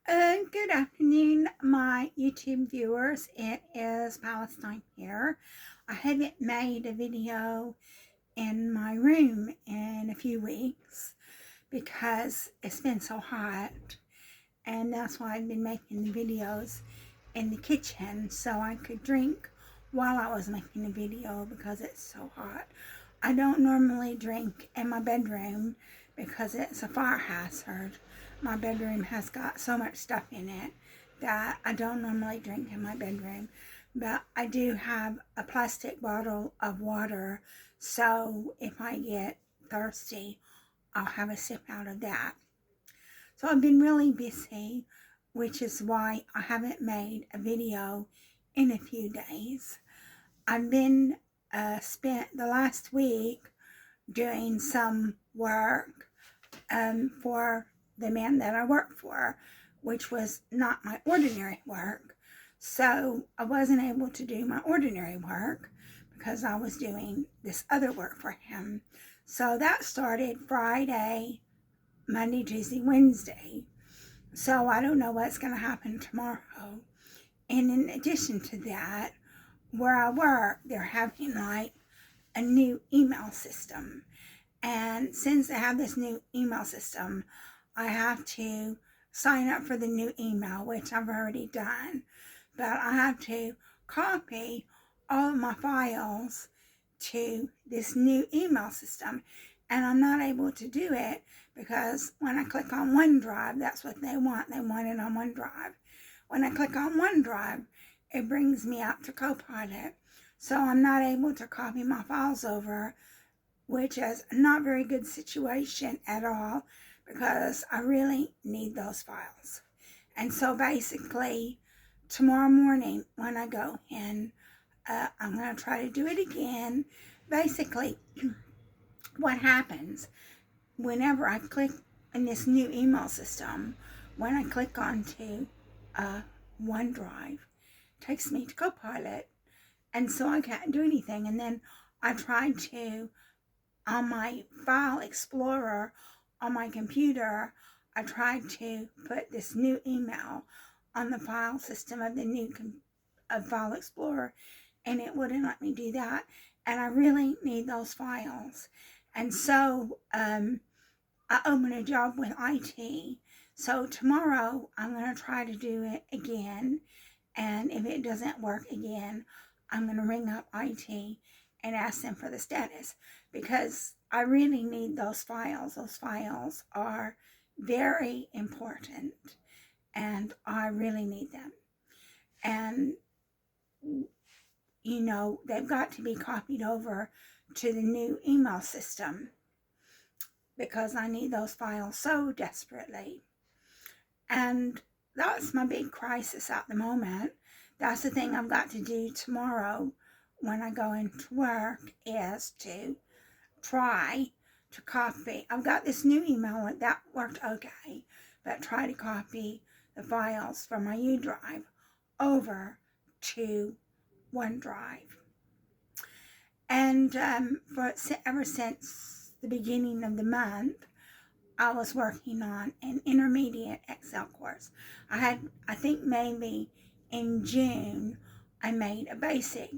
Good afternoon, my YouTube viewers. It is Palestine here. I haven't made a video in my room in a few weeks because it's been so hot, and that's why I've been making the videos in the kitchen so I could drink while I was making the video because it's so hot. I don't normally drink in my bedroom because it's a fire hazard. My bedroom has got so much stuff in it that I don't normally drink in my bedroom. But I do have a plastic bottle of water, so if I get thirsty, I'll have a sip out of that. So I've been really busy, which is why I haven't made a video in a few days. I've been spent the last week doing some work for the man that I work for, which was not my ordinary work. So I wasn't able to do my ordinary work because I was doing this other work for him. So that started Friday, Monday, Tuesday, Wednesday. So I don't know what's going to happen tomorrow. And in addition to that, where I work, they're having like a new email system. And since they have this new email system, I have to sign up for the new email, which I've already done. But I have to copy all of my files to this new email system. And I'm not able to do it because when I click on OneDrive, that's what they want. They want it on OneDrive. When I click on OneDrive, it brings me out to Copilot. So I'm not able to copy my files over, which is not a very good situation at all because I really need those files. And so basically, tomorrow morning when I go in, I'm going to try to do it again. Basically, what happens whenever I click in this new email system, when I click onto OneDrive, it takes me to Copilot, and so I can't do anything. And then I tried to, on my file explorer on my computer, I tried to put this new email on the file system of the new file explorer, and it wouldn't let me do that. And I really need those files. And so I opened a job with IT. So tomorrow I'm going to try to do it again. And if it doesn't work again, I'm going to ring up IT and ask them for the status because I really need those files. Those files are very important and I really need them. And, you know, they've got to be copied over to the new email system because I need those files so desperately. And that's my big crisis at the moment. That's the thing I've got to do tomorrow when I go into work, is to try to copy. I've got this new email that worked okay, but try to copy the files from my U drive over to OneDrive. And ever since the beginning of the month, I was working on an intermediate Excel course. I think maybe in June, I made a basic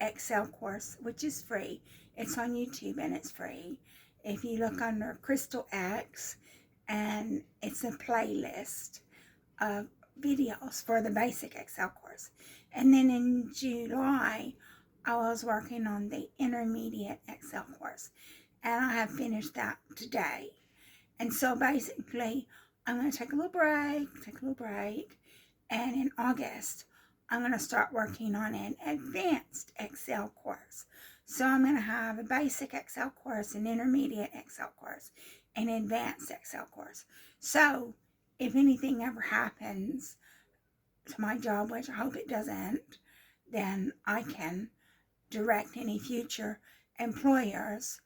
Excel course, which is free. It's on YouTube and it's free. If you look under Crystal X, and it's a playlist of videos for the basic Excel course. And then in July, I was working on the intermediate Excel course, and I have finished that today. And so basically, I'm going to take a little break, and in August, I'm going to start working on an advanced Excel course. So I'm going to have a basic Excel course, an intermediate Excel course, an advanced Excel course. So if anything ever happens to my job, which I hope it doesn't, then I can direct any future employers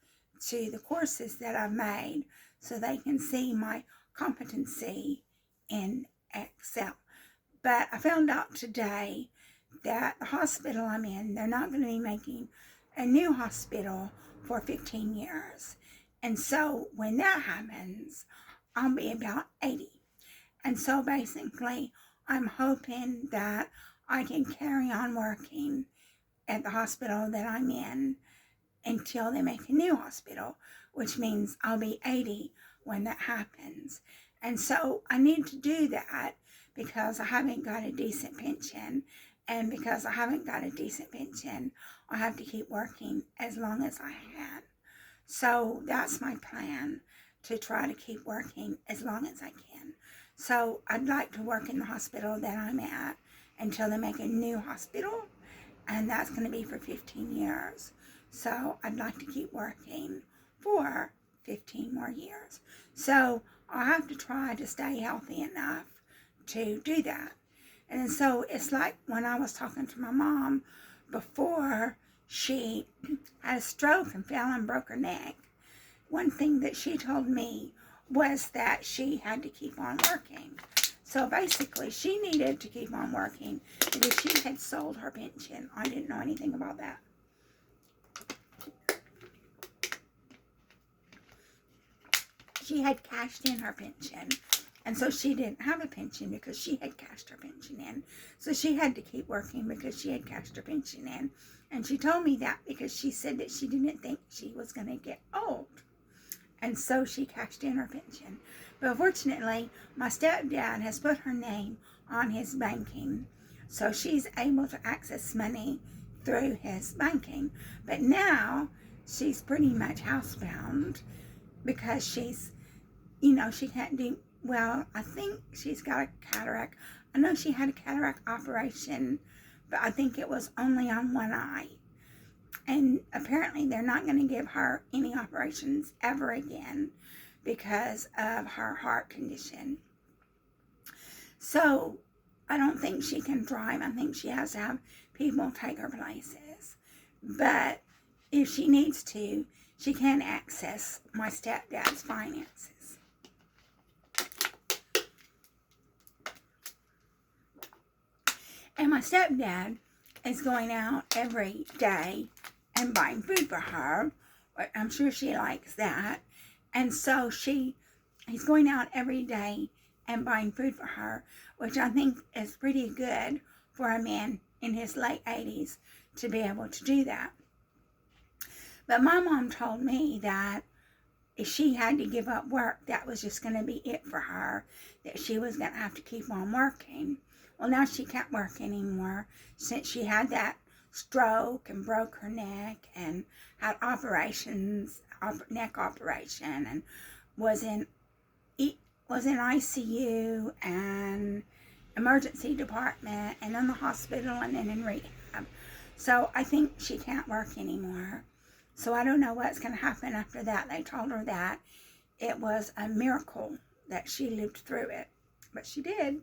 to the courses that I've made so they can see my competency in Excel. But I found out today that the hospital I'm in, they're not going to be making a new hospital for 15 years. And so when that happens, I'll be about 80. And so basically, I'm hoping that I can carry on working at the hospital that I'm in until they make a new hospital, which means I'll be 80 when that happens. And so I need to do that because I haven't got a decent pension. And because I haven't got a decent pension, I have to keep working as long as I can. So that's my plan, to try to keep working as long as I can. So I'd like to work in the hospital that I'm at until they make a new hospital, and that's going to be for 15 years. So I'd like to keep working for 15 more years. So I'll have to try to stay healthy enough to do that. And so it's like when I was talking to my mom before she had a stroke and fell and broke her neck. One thing that she told me was that she had to keep on working. So basically, she needed to keep on working because she had sold her pension. I didn't know anything about that. She had cashed in her pension. And so she didn't have a pension because she had cashed her pension in. So she had to keep working because she had cashed her pension in. And she told me that because she said that she didn't think she was going to get old. And so she cashed in her pension. But fortunately, my stepdad has put her name on his banking. So she's able to access money through his banking. But now she's pretty much housebound because she's, she can't do, well, I think she's got a cataract. I know she had a cataract operation, but I think it was only on one eye. And apparently they're not going to give her any operations ever again because of her heart condition. So I don't think she can drive. I think she has to have people take her places. But if she needs to, she can access my stepdad's finances. And my stepdad is going out every day and buying food for her. I'm sure she likes that. And so he's going out every day and buying food for her, which I think is pretty good for a man in his late 80s to be able to do that. But my mom told me that if she had to give up work, that was just going to be it for her, that she was going to have to keep on working. Well, now she can't work anymore since she had that stroke and broke her neck and had operations, neck operation, and was in ICU and emergency department and in the hospital and then in rehab. So I think she can't work anymore. So I don't know what's going to happen after that. They told her that it was a miracle that she lived through it, but she did.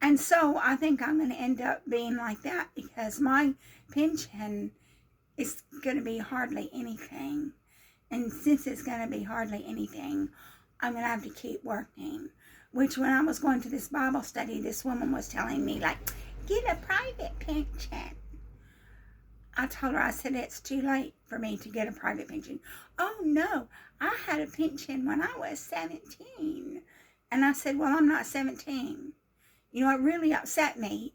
And so I think I'm going to end up being like that because my pension is going to be hardly anything. And since it's going to be hardly anything, I'm going to have to keep working. Which when I was going to this Bible study, this woman was telling me, like, get a private pension. I told her, I said, it's too late for me to get a private pension. Oh, no, I had a pension when I was 17. And I said, well, I'm not 17. It really upset me,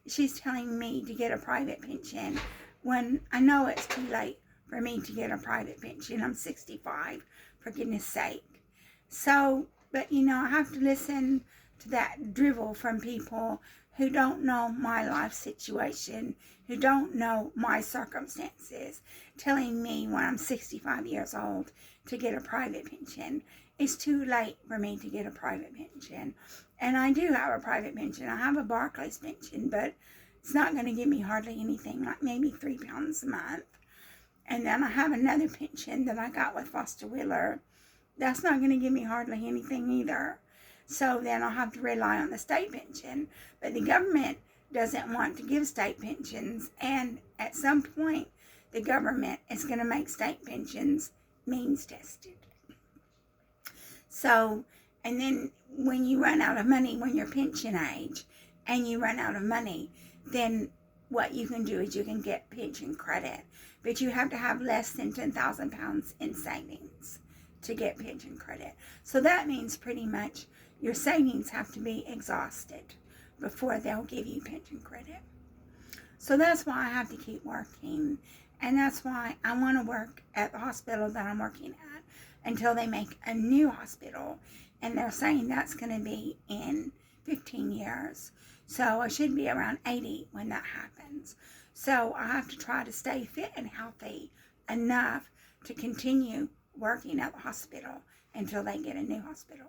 she's telling me to get a private pension when I know it's too late for me to get a private pension. I'm 65, for goodness sake. So, but I have to listen to that drivel from people who don't know my life situation, who don't know my circumstances, telling me when I'm 65 years old to get a private pension. It's too late for me to get a private pension. And I do have a private pension. I have a Barclays pension, but it's not going to give me hardly anything, like maybe £3 a month. And then I have another pension that I got with Foster Wheeler. That's not going to give me hardly anything either. So then I'll have to rely on the state pension. But the government doesn't want to give state pensions. And at some point, the government is going to make state pensions means tested. So, and then when you run out of money, when you're pension age, and you run out of money, then what you can do is you can get pension credit. But you have to have less than £10,000 in savings to get pension credit. So that means pretty much your savings have to be exhausted before they'll give you pension credit. So that's why I have to keep working. And that's why I want to work at the hospital that I'm working at until they make a new hospital. And they're saying that's going to be in 15 years. So I should be around 80 when that happens. So I have to try to stay fit and healthy enough to continue working at the hospital until they get a new hospital.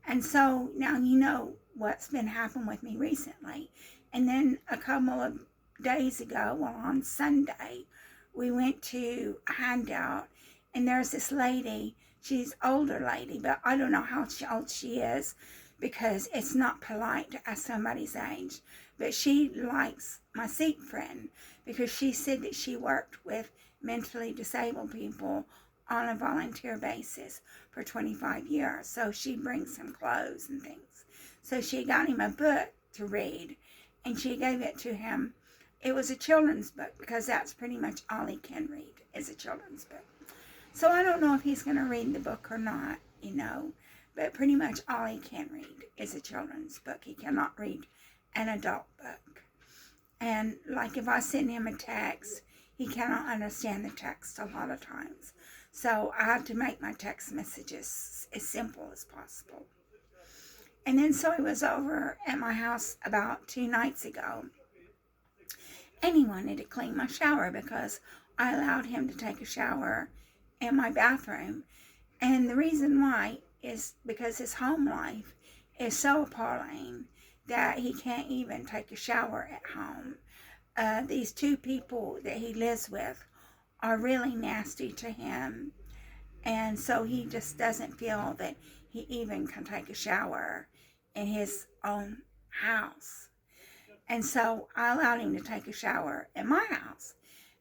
And so now you know what's been happening with me recently. And then a couple of days ago, well, on Sunday, we went to a handout, and there's this lady. She's an older lady, but I don't know how old she is because it's not polite to ask somebody's age. But she likes my Sikh friend because she said that she worked with mentally disabled people on a volunteer basis for 25 years. So she brings him clothes and things. So she got him a book to read, and she gave it to him. It was a children's book because that's pretty much all he can read is a children's book. So I don't know if he's going to read the book or not, but pretty much all he can read is a children's book. He cannot read an adult book. And like if I send him a text, he cannot understand the text a lot of times. So I have to make my text messages as simple as possible. And then so he was over at my house about 2 nights ago. And he wanted to clean my shower because I allowed him to take a shower in my bathroom. And the reason why is because his home life is so appalling that he can't even take a shower at home. These 2 people that he lives with are really nasty to him. And so he just doesn't feel that he even can take a shower in his own house. And so I allowed him to take a shower in my house.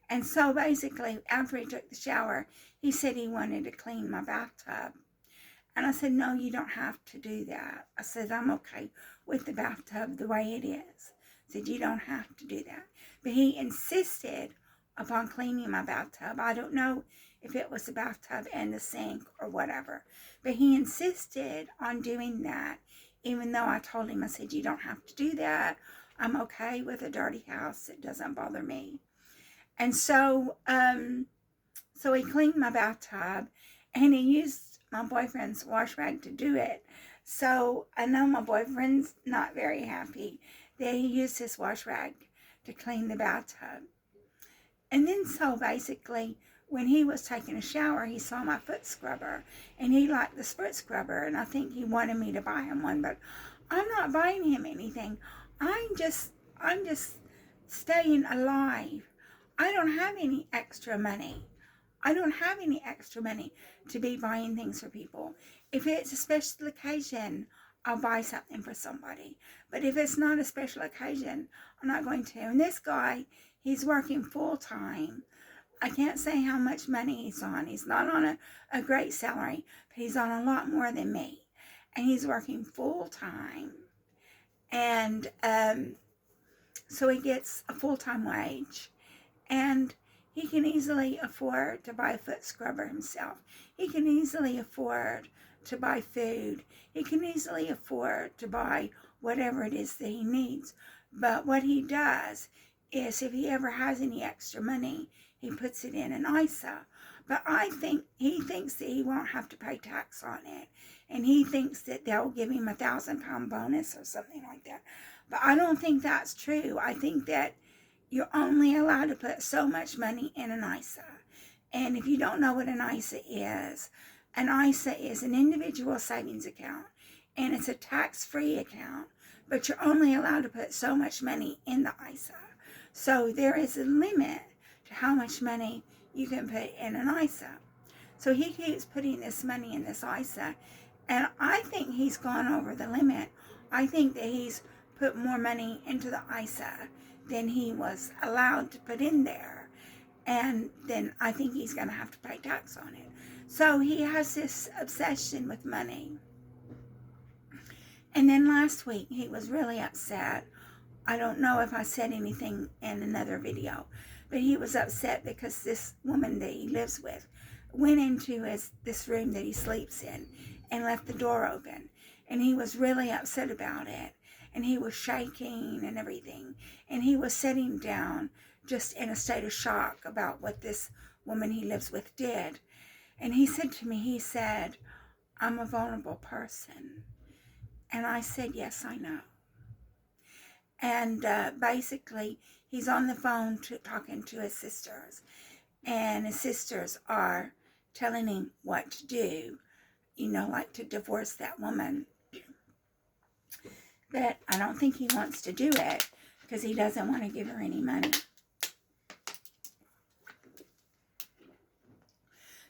And so basically, after he took the shower, he said he wanted to clean my bathtub. And I said, no, you don't have to do that. I said, I'm okay with the bathtub the way it is. I said, you don't have to do that. But he insisted upon cleaning my bathtub. I don't know if it was the bathtub and the sink or whatever. But he insisted on doing that, even though I told him, I said, you don't have to do that. I'm okay with a dirty house. It doesn't bother me. And so, so he cleaned my bathtub, and he used my boyfriend's wash rag to do it. So I know my boyfriend's not very happy that he used his wash rag to clean the bathtub. And then so basically, when he was taking a shower, he saw my foot scrubber, and he liked this foot scrubber, and I think he wanted me to buy him one, but I'm not buying him anything. I'm just staying alive. I don't have any extra money. I don't have any extra money to be buying things for people. If it's a special occasion, I'll buy something for somebody. But if it's not a special occasion, I'm not going to. And this guy, he's working full time. I can't say how much money he's on. He's not on a great salary, but he's on a lot more than me. And he's working full time. And so he gets a full-time wage. And he can easily afford to buy a foot scrubber himself. He can easily afford to buy food. He can easily afford to buy whatever it is that he needs. But what he does is if he ever has any extra money, he puts it in an ISA. But I think he thinks that he won't have to pay tax on it. And he thinks that they'll give him £1,000 bonus or something like that. But I don't think that's true. I think that you're only allowed to put so much money in an ISA. And if you don't know what an ISA is an individual savings account. And it's a tax-free account. But you're only allowed to put so much money in the ISA. So there is a limit to how much money you can put in an ISA. So he keeps putting this money in this ISA. And I think he's gone over the limit. I think that he's put more money into the ISA than he was allowed to put in there. And then I think he's going to have to pay tax on it. So he has this obsession with money. And then last week he was really upset. I don't know if I said anything in another video, but he was upset because this woman that he lives with went into this room that he sleeps in and left the door open. and he was really upset about it, and he was shaking and everything, and he was sitting down just in a state of shock about what this woman he lives with did. And he said to me, he said, "I'm a vulnerable person." And I said, "Yes, I know." And basically, he's on the phone talking to his sisters, and his sisters are telling him what to do, like to divorce that woman. But I don't think he wants to do it because he doesn't want to give her any money.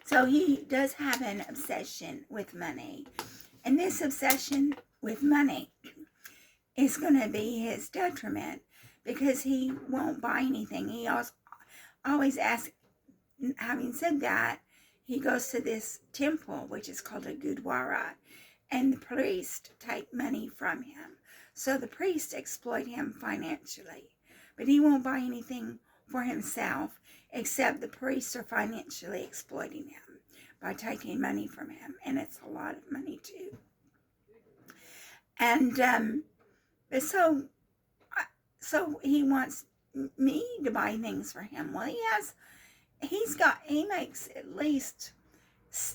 So he does have an obsession with money. And this obsession with money is going to be his detriment because he won't buy anything. He always asks, having said that, he goes to this temple, which is called a Gurdwara, and the priest take money from him. So the priests exploit him financially, but he won't buy anything for himself except the priests are financially exploiting him by taking money from him, and it's a lot of money too. And so he wants me to buy things for him. Well, he makes at least,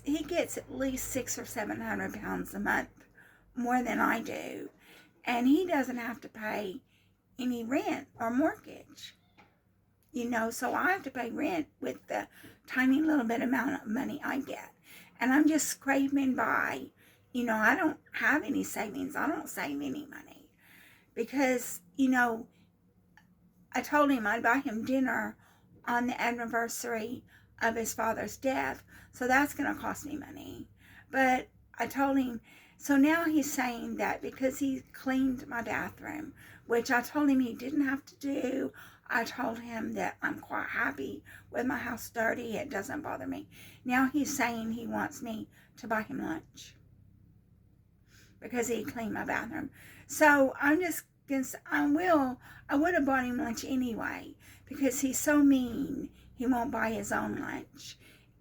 he gets at least £600 or £700 a month, more than I do. And he doesn't have to pay any rent or mortgage, so I have to pay rent with the tiny little bit amount of money I get. And I'm just scraping by. I don't have any savings. I don't save any money because, I told him I'd buy him dinner on the anniversary of his father's death. So that's going to cost me money. But I told him, so now he's saying that because he cleaned my bathroom, which I told him he didn't have to do. I told him that I'm quite happy with my house dirty. It doesn't bother me. Now he's saying he wants me to buy him lunch because he cleaned my bathroom. So I'm just going to, I would have bought him lunch anyway because he's so mean he won't buy his own lunch.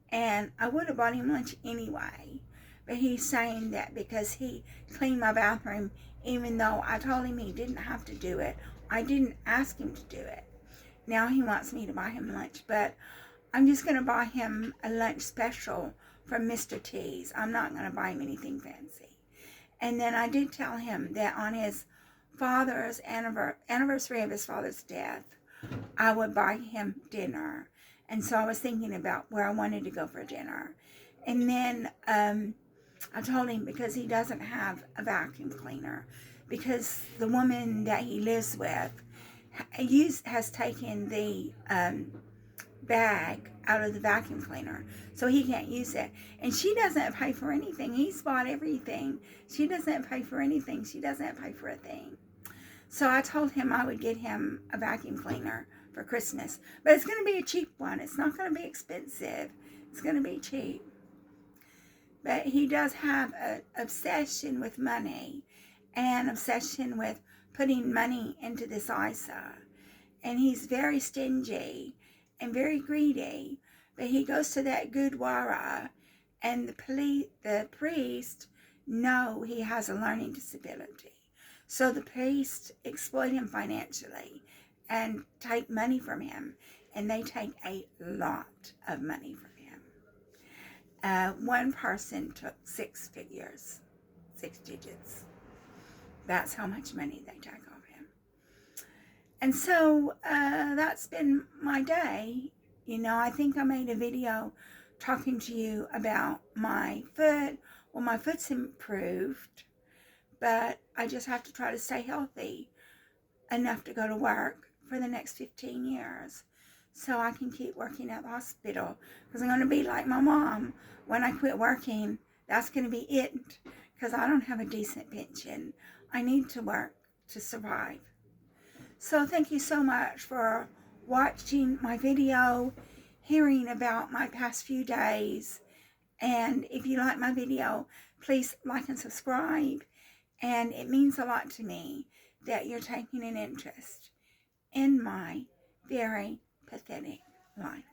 And I would have bought him lunch anyway. But he's saying that because he cleaned my bathroom, even though I told him he didn't have to do it, I didn't ask him to do it. Now he wants me to buy him lunch, but I'm just going to buy him a lunch special from Mr. T's. I'm not going to buy him anything fancy. And then I did tell him that on his father's anniversary of his father's death, I would buy him dinner. And so I was thinking about where I wanted to go for dinner. And then I told him because he doesn't have a vacuum cleaner, because the woman that he lives with has taken the bag out of the vacuum cleaner, so he can't use it. And she doesn't pay for anything. He's bought everything. She doesn't pay for anything. She doesn't pay for a thing. So I told him I would get him a vacuum cleaner for Christmas. But it's going to be a cheap one. It's not going to be expensive. It's going to be cheap. But he does have an obsession with money and obsession with putting money into this ISA. And he's very stingy and very greedy. But he goes to that Gurdwara, and the priest know he has a learning disability. So the priests exploit him financially and take money from him. And they take a lot of money from him. One person took 6 figures, 6 digits. That's how much money they take off him. And so that's been my day. I think I made a video talking to you about my foot. Well, my foot's improved, but I just have to try to stay healthy enough to go to work for the next 15 years so I can keep working at the hospital, because I'm going to be like my mom. When I quit working, that's going to be it, because I don't have a decent pension. I need to work to survive. So thank you so much for watching my video, hearing about my past few days. And if you like my video, please like and subscribe. And it means a lot to me that you're taking an interest in my very pathetic life.